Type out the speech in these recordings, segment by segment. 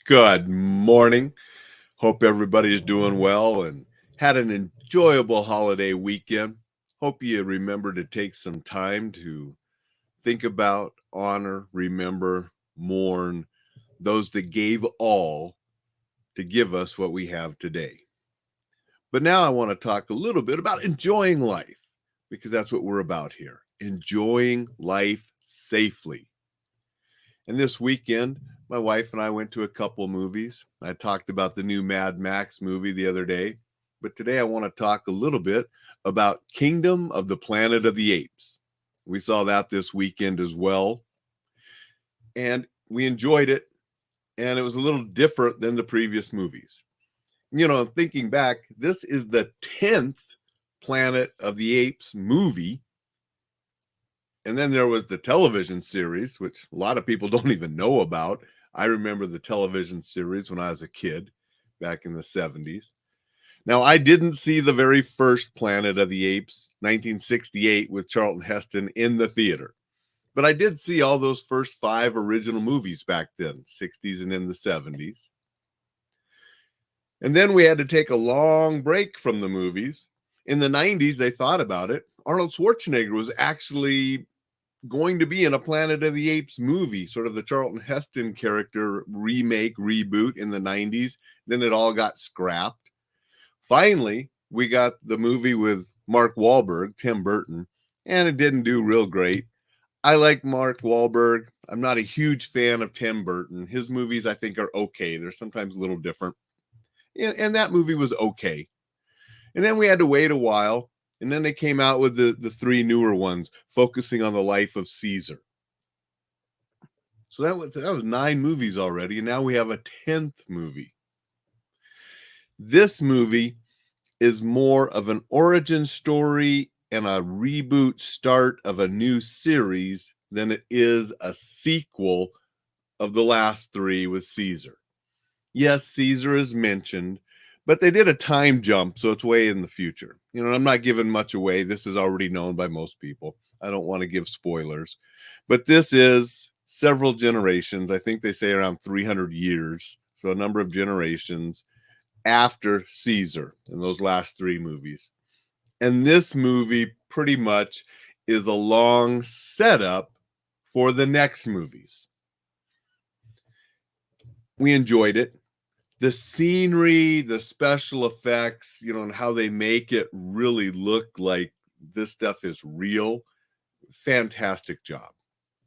Good morning. Hope everybody's doing well and had an enjoyable holiday weekend. Hope you remember to take some time to think about, honor, remember, mourn those that gave all to give us what we have today. But now I want to talk a little bit about enjoying life because that's what we're about here. Enjoying life safely. And this weekend, my wife and I went to a couple movies. I talked about the new Mad Max movie the other day, but today I want to talk a little bit about Kingdom of the Planet of the Apes. We saw that this weekend as well, and we enjoyed it, and it was a little different than the previous movies. Thinking back, this is the 10th Planet of the Apes movie. And then there was the television series, which a lot of people don't even know about. I remember the television series when I was a kid back in the 70s. Now, I didn't see the very first Planet of the Apes, 1968, with Charlton Heston in the theater. But I did see all those first 5 original movies back then, 60s and in the 70s. And then we had to take a long break from the movies. In the 90s, they thought about it. Arnold Schwarzenegger was actually going to be in a Planet of the Apes movie, sort of the Charlton Heston character remake, reboot in the 90s. Then it all got scrapped. Finally, we got the movie with Mark Wahlberg, Tim Burton, and it didn't do real great. I like Mark Wahlberg. I'm not a huge fan of Tim Burton. His movies, I think, are okay. They're sometimes a little different. And that movie was okay. And then we had to wait a while. And then they came out with the 3 newer ones, focusing on the life of Caesar. So that was 9 movies already. And now we have a 10th movie. This movie is more of an origin story and a reboot start of a new series than it is a sequel of the last 3 with Caesar. Yes, Caesar is mentioned, but they did a time jump, so it's way in the future. I'm not giving much away. This is already known by most people. I don't want to give spoilers. But this is several generations. I think they say around 300 years. So a number of generations after Caesar in those last 3 movies. And this movie pretty much is a long setup for the next movies. We enjoyed it. The scenery, the special effects, and how they make it really look like this stuff is real. Fantastic job.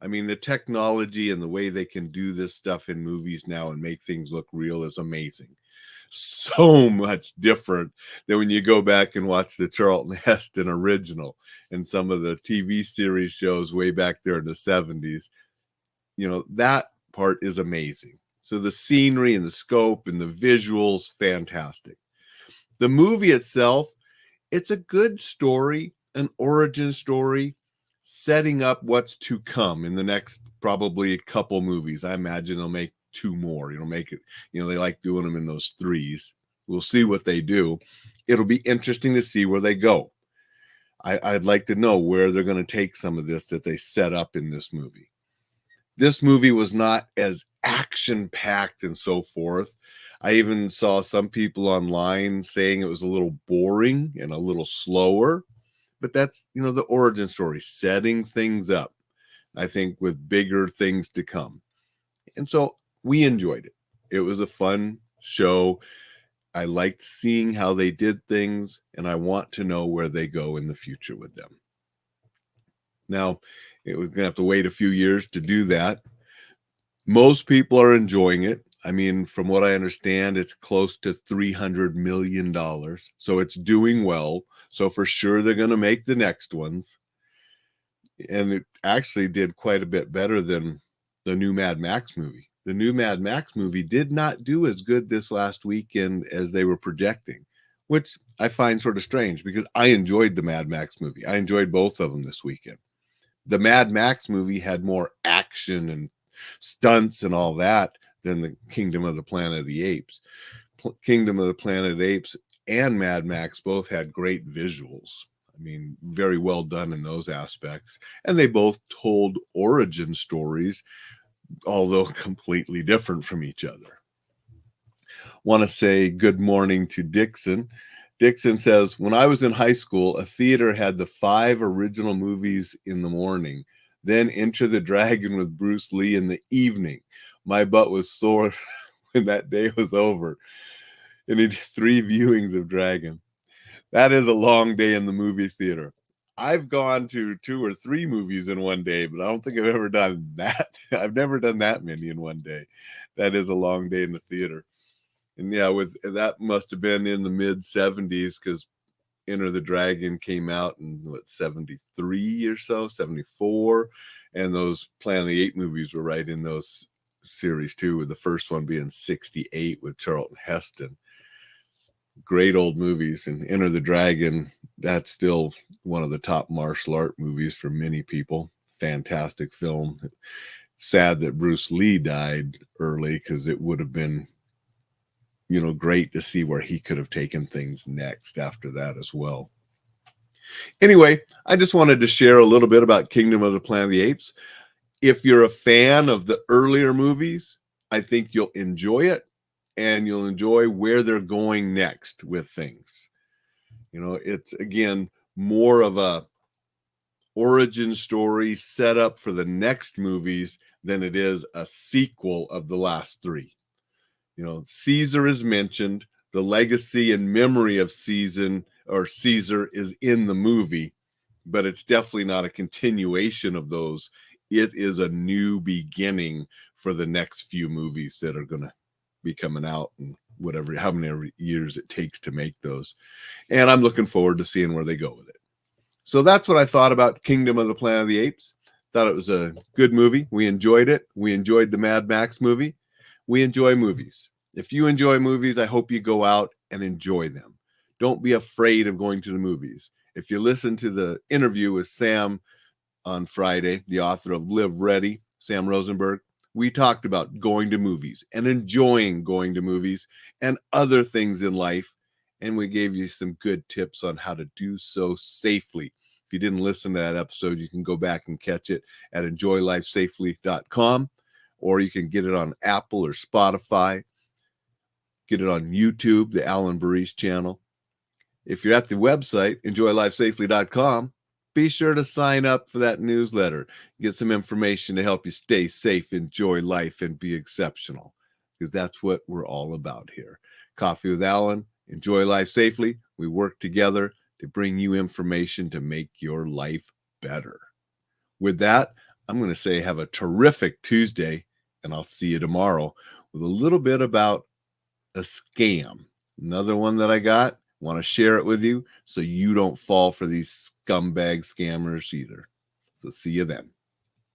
I mean, the technology and the way they can do this stuff in movies now and make things look real is amazing. So much different than when you go back and watch the Charlton Heston original and some of the TV series shows way back there in the 70s. That part is amazing. So the scenery and the scope and the visuals, fantastic. The movie itself, it's a good story, an origin story, setting up what's to come in the next probably a couple movies. I imagine they'll make 2 more. Make it, they like doing them in those 3s. We'll see what they do. It'll be interesting to see where they go. I'd like to know where they're going to take some of this that they set up in this movie. This movie was not as action-packed and so forth. I even saw some people online saying it was a little boring and a little slower. But that's, the origin story, setting things up, I think, with bigger things to come. And so we enjoyed it. It was a fun show. I liked seeing how they did things, and I want to know where they go in the future with them. Now, it was going to have to wait a few years to do that. Most people are enjoying it. I mean, from what I understand, it's close to $300 million. So it's doing well. So for sure, they're going to make the next ones. And it actually did quite a bit better than the new Mad Max movie. The new Mad Max movie did not do as good this last weekend as they were projecting, which I find sort of strange because I enjoyed the Mad Max movie. I enjoyed both of them this weekend. The Mad Max movie had more action and stunts and all that than the Kingdom of the Planet of the Apes. Kingdom of the Planet of the Apes and Mad Max both had great visuals. I mean, very well done in those aspects. And they both told origin stories, although completely different from each other. Want to say good morning to Dixon. Dixon says, when I was in high school, a theater had the 5 original movies in the morning, then Enter the Dragon with Bruce Lee in the evening. My butt was sore when that day was over. And he did 3 viewings of Dragon. That is a long day in the movie theater. I've gone to 2 or 3 movies in one day, but I don't think I've ever done that. I've never done that many in one day. That is a long day in the theater. And yeah, with that must have been in the mid 70s because Enter the Dragon came out in what, 73 or so, 74. And those Planet of the Apes movies were right in those series too, with the first one being 68 with Charlton Heston. Great old movies. And Enter the Dragon, that's still one of the top martial art movies for many people. Fantastic film. Sad that Bruce Lee died early because it would have been, great to see where he could have taken things next after that as well. Anyway, I just wanted to share a little bit about Kingdom of the Planet of the Apes. If you're a fan of the earlier movies, I think you'll enjoy it, and you'll enjoy where they're going next with things. It's again more of a origin story set up for the next movies than it is a sequel of the last 3. Caesar is mentioned. The legacy and memory of Caesar is in the movie, but it's definitely not a continuation of those. It is a new beginning for the next few movies that are going to be coming out and how many years it takes to make those. And I'm looking forward to seeing where they go with it. So that's what I thought about Kingdom of the Planet of the Apes. Thought it was a good movie. We enjoyed it. We enjoyed the Mad Max movie. We enjoy movies. If you enjoy movies, I hope you go out and enjoy them. Don't be afraid of going to the movies. If you listen to the interview with Sam on Friday, the author of Live Ready, Sam Rosenberg, we talked about going to movies and enjoying going to movies and other things in life. And we gave you some good tips on how to do so safely. If you didn't listen to that episode, you can go back and catch it at enjoylifesafely.com, or you can get it on Apple or Spotify. Get it on YouTube, the Alain Burrice channel. If you're at the website, enjoylifesafely.com, be sure to sign up for that newsletter. Get some information to help you stay safe, enjoy life, and be exceptional, because that's what we're all about here. Coffee with Alain, Enjoy Life Safely. We work together to bring you information to make your life better. With that, I'm going to say have a terrific Tuesday, and I'll see you tomorrow with a little bit about a scam. Another one that I got. Want to share it with you so you don't fall for these scumbag scammers either. So see you then.